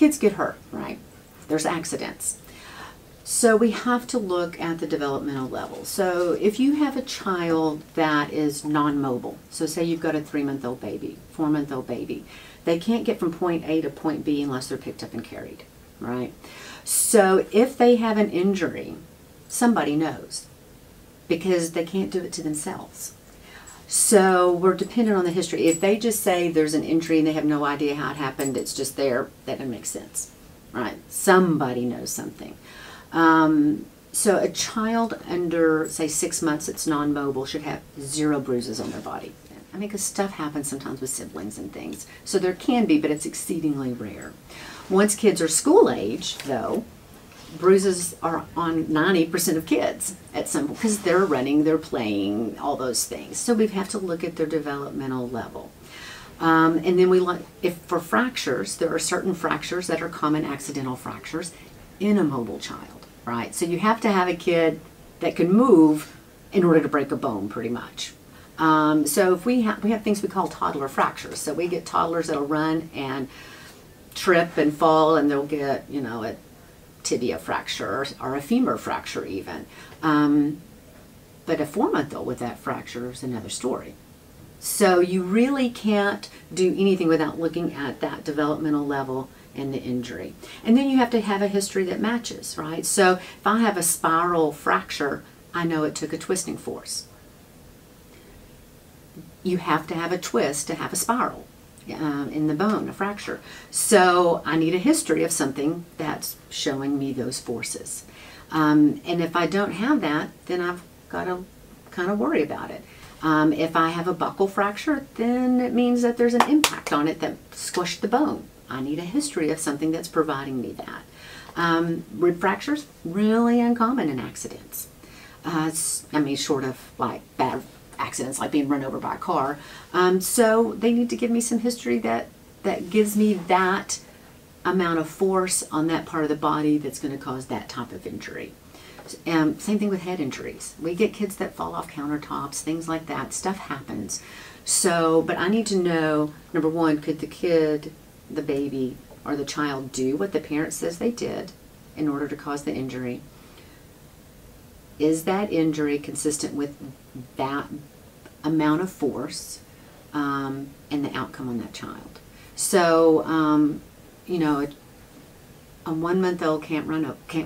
kids get hurt, right? There's accidents. So we have to look at the developmental level. So if you have a child that is non-mobile, so say you've got a 3-month-old baby, 4-month-old baby, they can't get from point A to point B unless they're picked up and carried, right? So if they have an injury, somebody knows because they can't do it to themselves. So we're dependent on the history. If they just say there's an injury and they have no idea how it happened, it's just there, that doesn't make sense, right? Somebody knows something. So a child under, say, 6 months that's non-mobile should have 0 bruises on their body. I mean, because stuff happens sometimes with siblings and things. So there can be, but it's exceedingly rare. Once kids are school age, though, bruises are on 90% of kids at some point because they're running, they're playing, all those things. So we have to look at their developmental level. And then if for fractures, there are certain fractures that are common accidental fractures in a mobile child, right? So you have to have a kid that can move in order to break a bone, pretty much. So if we have things we call toddler fractures. So we get toddlers that'll run and trip and fall, and they'll get, you know, a tibia fracture or a femur fracture even. But a 4-month-old with that fracture is another story. So you really can't do anything without looking at that developmental level and the injury. And then you have to have a history that matches, right? So if I have a spiral fracture, I know it took a twisting force. You have to have a twist to have a spiral in the bone, a fracture. So I need a history of something that's showing me those forces. And if I don't have that, then I've got to kind of worry about it. If I have a buccal fracture, then it means that there's an impact on it that squished the bone. I need a history of something that's providing me that. Rib fractures, really uncommon in accidents. I mean, short of like bad accidents like being run over by a car. So they need to give me some history that gives me that amount of force on that part of the body that's going to cause that type of injury. Same thing with head injuries. We get kids that fall off countertops, things like that. Stuff happens. So, but I need to know, number one, could the kid, the baby, or the child do what the parent says they did in order to cause the injury? Is that injury consistent with that amount of force and the outcome on that child? So, you know, a 1-month-old can't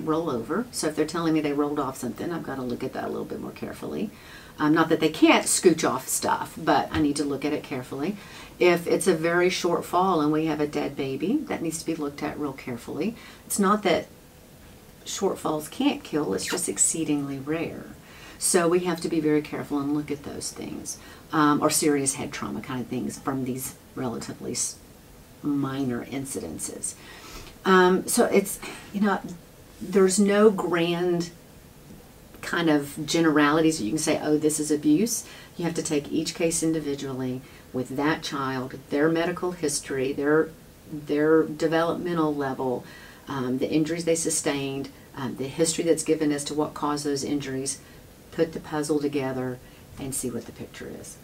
roll over. So if they're telling me they rolled off something, I've got to look at that a little bit more carefully. Not that they can't scooch off stuff, but I need to look at it carefully. If it's a very short fall and we have a dead baby, that needs to be looked at real carefully. It's not that short falls can't kill, it's just exceedingly rare. So we have to be very careful and look at those things. Or serious head trauma kind of things from these relatively minor incidences. So it's, you know, there's no grand kind of generalities that you can say, oh, this is abuse. You have to take each case individually with that child, their medical history, their developmental level, the injuries they sustained, the history that's given as to what caused those injuries, put the puzzle together and see what the picture is.